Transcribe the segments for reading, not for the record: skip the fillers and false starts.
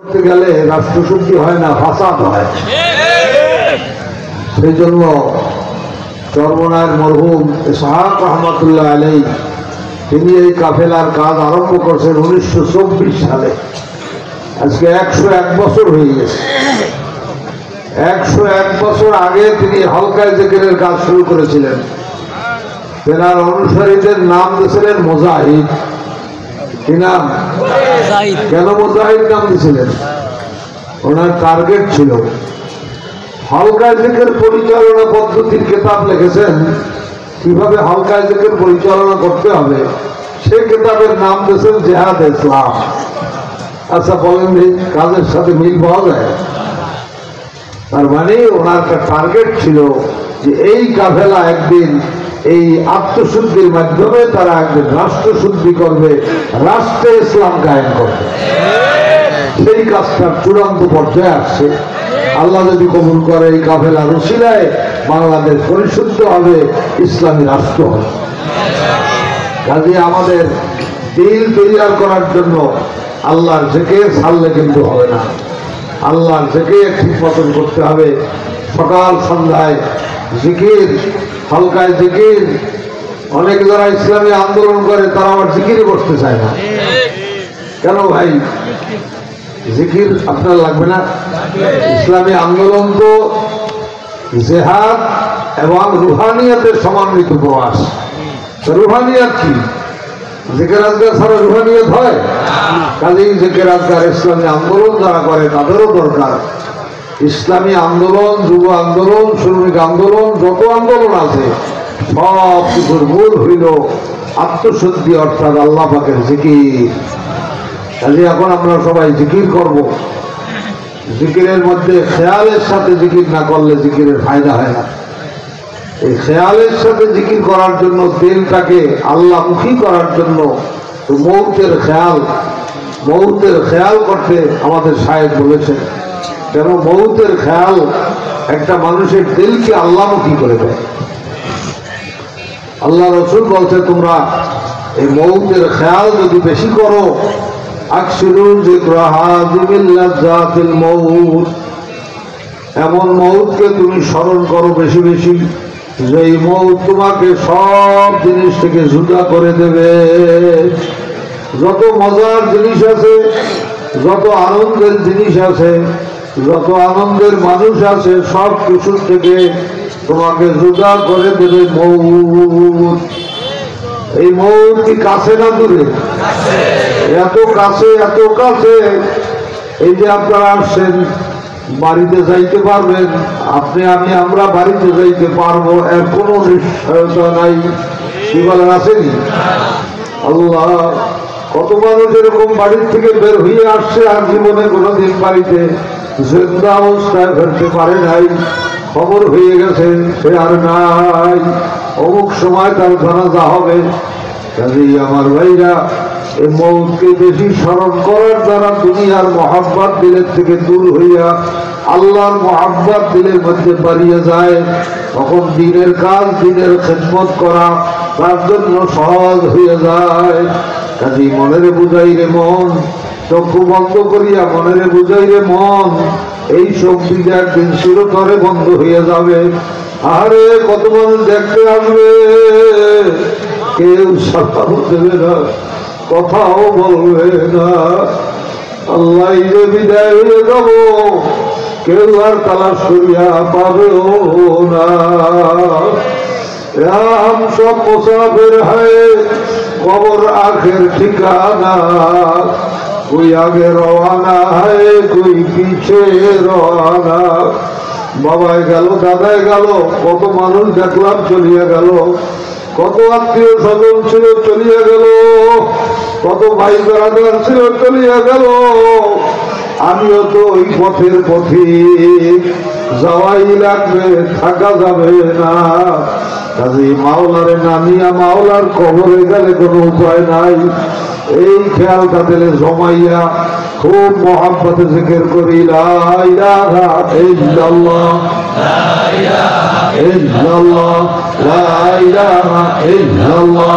করতে গেলে রাষ্ট্রশুদ্ধি হয় না, ফাসাদ হয়। সেই জন্য চরমনায়ের মরহুম ইসহাক রহমাতুল্লাহ আলাইহি তিনি এই কাফেলার কাজ আরম্ভ করেছেন 1924 সালে। আজকে 101 বছর হয়ে গেছে। 101 বছর আগে তিনি হালকায় জিকিরের কাজ শুরু করেছিলেন। তেনার অনুসারীদের নাম দিয়েছিলেন মুজাহিদ। কি নাম? কেন মুজাহিদ নাম দিয়েছিলেন? ওনার টার্গেট ছিল হালকায় জিকির পরিচালনা পদ্ধতির কিতাব লিখেছেন, কিভাবে হালকায় জিকির পরিচালনা করতে হবে। সেই কিতাবের নাম দিয়েছেন জিহাদ ইসলাম। আচ্ছা বলেন, কাজের সাথে মিল পাওয়া যায়? তার মানে ওনার টার্গেট ছিল যে এই কাফেলা একদিন এই আত্মশুদ্ধির মাধ্যমে তারা একদিন রাষ্ট্র শুদ্ধি করবে, রাষ্ট্রে ইসলাম কায়েম করবে। সেই কাজটার চূড়ান্ত পর্যায়ে আসছে। আল্লাহ যদি কবুল করে এই কাফেলার উসিলায় বাংলাদেশ পরিশুদ্ধ হবে, ইসলামী রাষ্ট্র হবে। কাজে আমাদের দিল তৈয়ার করার জন্য আল্লাহর জিকির ছাড়লে কিন্তু হবে না। আল্লাহর জিকির ঠিক মতন করতে হবে। সকাল সন্ধ্যায় জিকির, হালকায় জিকির। অনেক যারা ইসলামী আন্দোলন করে তারা আবার জিকিরে বসতে চায় না। কেন ভাই? জিকির আপনার লাগবে না? ইসলামী আন্দোলন তো জিহাদ এবং রুহানিয়াতের সমন্বিত প্রয়াস। রুহানিয়াত কি? জিকির আজকার ছাড়া রুহানিয়াত হয়? কাজেই জিকির আজকার ইসলামী আন্দোলন যারা করে তাদেরও দরকার। ইসলামী আন্দোলন, যুব আন্দোলন, শ্রমিক আন্দোলন, যত আন্দোলন আছে সব কিছুর মূল হইল আত্মশুদ্ধি, অর্থাৎ আল্লাহ পাকের জিকির। কাজে এখন আমরা সবাই জিকির করব। জিকিরের মধ্যে খেয়ালের সাথে জিকির না করলে জিকিরের ফায়দা হয় না। এই খেয়ালের সাথে জিকির করার জন্য, দিলটাকে আল্লাহমুখী করার জন্য তো মৌতের খেয়াল করতে আমাদের শায়েখ বলেছেন। কেন? মৌতের খেয়াল একটা মানুষের দিলকে আল্লাহমুখী করে দেয়। আল্লাহ রসুল বলছে, তোমরা এই মৌতের খেয়াল যদি বেশি করো, এমন মৌতকে তুমি স্মরণ করো বেশি বেশি, যে এই মৌত তোমাকে সব জিনিস থেকে জুদা করে দেবে। যত মজার জিনিস আছে, যত আনন্দের জিনিস আছে, যত আনন্দের মানুষ আছে, সব কিছুর থেকে তোমাকে জুদা করে দেবে মৌত। এই মৌত কি কাছে না দূরে? এত কাছে, এত কাছে। এই যে আপনারা আসছেন, বাড়িতে যাইতে পারবেন, আপনি আমি আমরা বাড়িতে যাইতে পারবো, এর কোনো নিশ্চয়তা নাই। কি বলেন, আসেনি? আল্লাহ, কত মানুষ এরকম বাড়ির থেকে বের হয়ে আসছে আর জীবনে কোনোদিন বাড়িতে জিন্দা অবস্থায় ফেরতে পারে নাই। খবর হয়ে গেছে সে আর নাই, অমুক সময় তার জানাজা হবে। কাজেই আমার ভাইরা, এই মৌতকে বেশি স্মরণ করার দ্বারা দুনিয়ার মহাব্বত দিলের থেকে দূর হইয়া আল্লাহর মহাব্বত দিলের মধ্যে বাড়িয়ে যায়। তখন দিনের কাজ, দিনের খেদমত করা তার জন্য সহজ হয়ে যায়। কাজেই মনেরে বুঝাই রে মন, চক্ষু বন্ধ করিয়া মনেরে বুঝাই রে মন, এই শক্তিটা একদিন চিরতরে বন্ধ হয়ে যাবে। আরে কত মানুষ দেখতে আসবে, কেউ সালাম দেবে না, কথাও বলবে না। আল্লাহ যে বিদায় হয়ে যাব, কেউ আর তালাশ করিয়া পাবেও না। हम सब मुसाफिर है, कब्र आखिर ठिकाना, कोई आगे रवाना है, कोई पीछे रवाना। বাবাই গেল, দাদাই গেল, কত মানুষ দেখলাম চলিয়া গেল, কত আত্মীয় স্বজন ছিল চলিয়া গেল, কত ভাই বেড়াদার ছিল চলিয়া গেল। আমিও তো ওই পথের পথিক, যাওয়াই লাগবে, থাকা যাবে না। কাজে মাওলারে নামিয়া মাওলার কবরে গেলে কোনো উপায় নাই। এই খেয়ালটা দিলে জমাইয়া খুব মহাব্বতে জিকির করি, লা ইলাহা ইল্লাল্লাহ, লা ইলাহা ইল্লাল্লাহ, লা ইলাহা ইল্লাল্লাহ,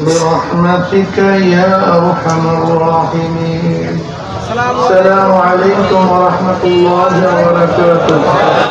برحمتك يا أرحم الراحمين. السلام عليكم ورحمة الله وبركاته.